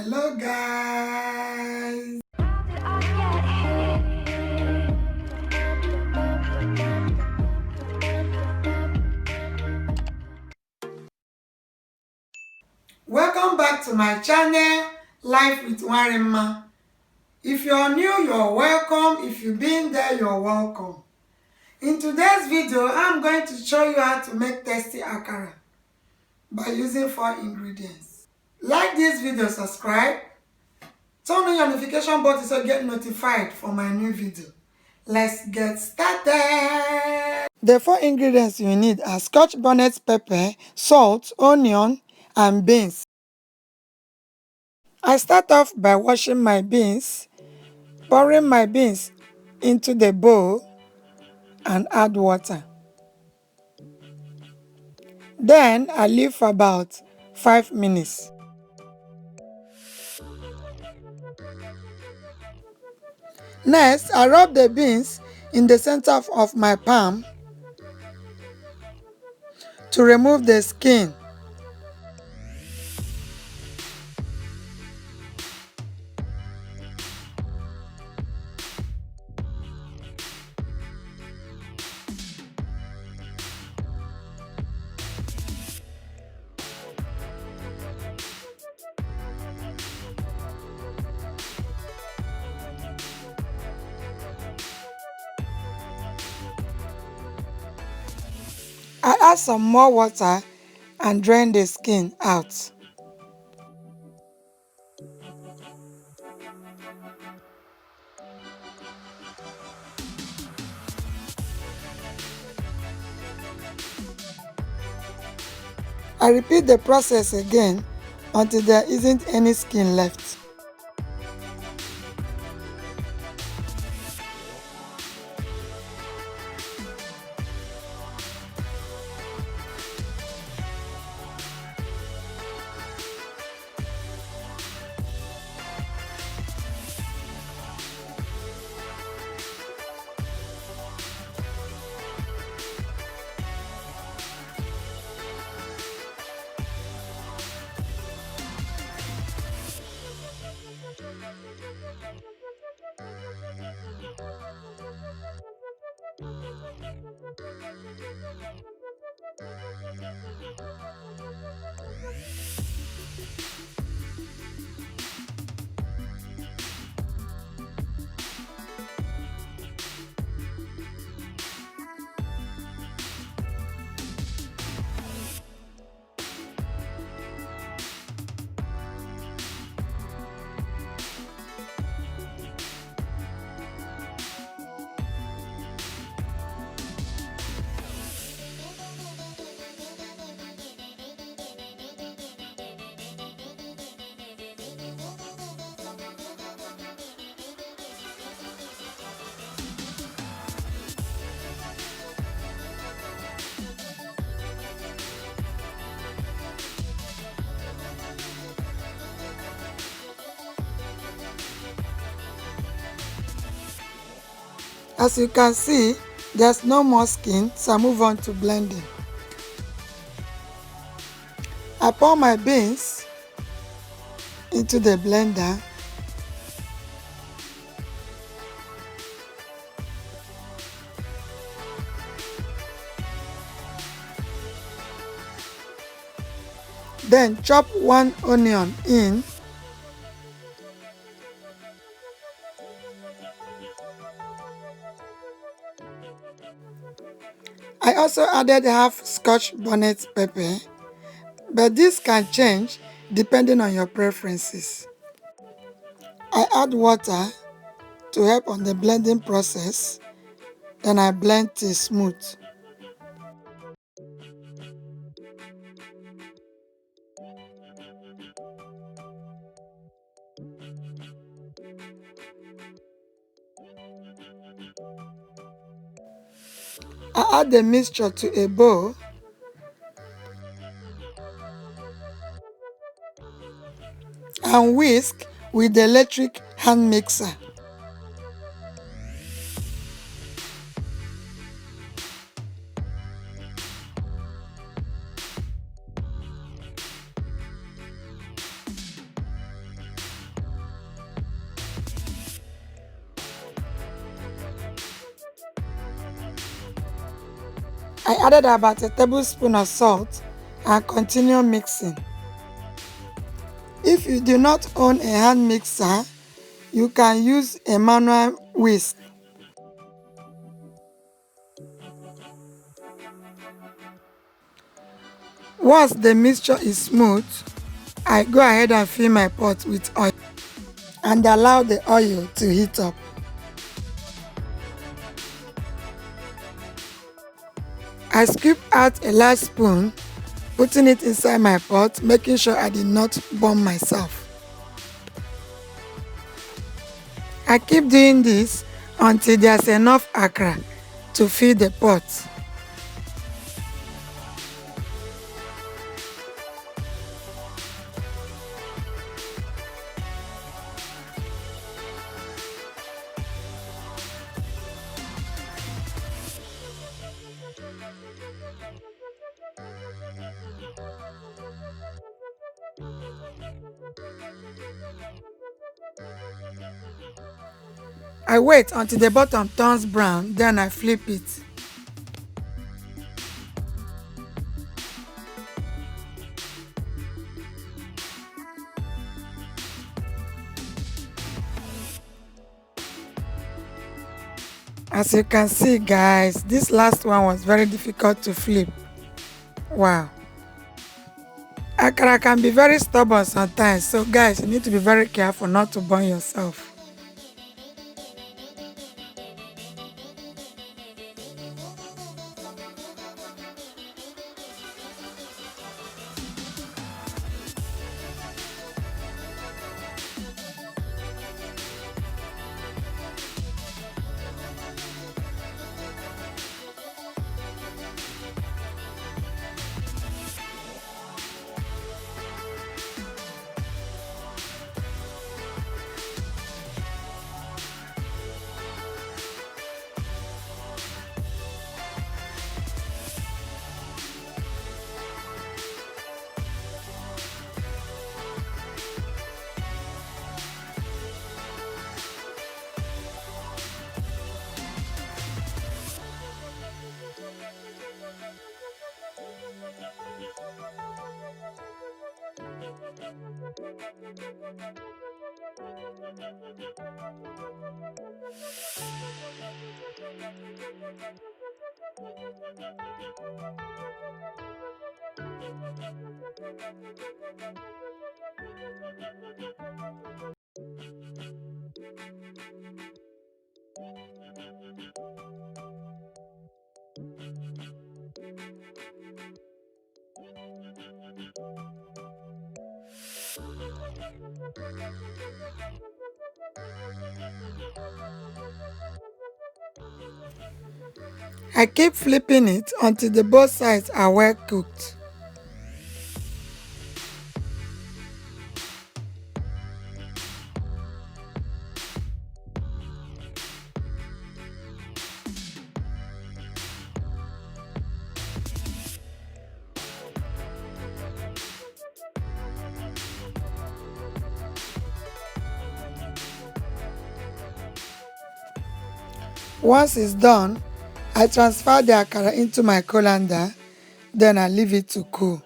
Hello guys. Welcome back to my channel, Life with Nwarinma. If you're new, you're welcome. If you've been there, you're welcome. In today's video, I'm going to show you how to make tasty akara by using 4 ingredients. Like this video, subscribe, turn on your notification button so you get notified for my new video. Let's get started. The 4 ingredients you need are Scotch bonnet pepper, salt, onion, and beans. I start off by washing my beans, pouring my beans into the bowl and add water. Then I leave for about 5 minutes. Next, I rub the beans in the center of my palm to remove the skin. I add some more water and drain the skin out. I repeat the process again until there isn't any skin left. As you can see, there's no more skin, so I move on to blending. I pour my beans into the blender. Then chop 1 onion in. I also added half Scotch bonnet pepper, but this can change depending on your preferences. I add water to help on the blending process, then I blend till smooth. I add the mixture to a bowl and whisk with the electric hand mixer. I added about a tablespoon of salt and continue mixing. If you do not own a hand mixer, you can use a manual whisk. Once the mixture is smooth, I go ahead and fill my pot with oil and allow the oil to heat up. I scoop out a large spoon, putting it inside my pot, making sure I did not burn myself. I keep doing this until there's enough akara to fill the pot. I wait until the bottom turns brown, then I flip it. As you can see, guys, this last one was very difficult to flip. Wow. Akara can be very stubborn sometimes, so guys, you need to be very careful not to burn yourself. I keep flipping it until the both sides are well cooked. Once it's done, I transfer the akara into my colander, then I leave it to cool.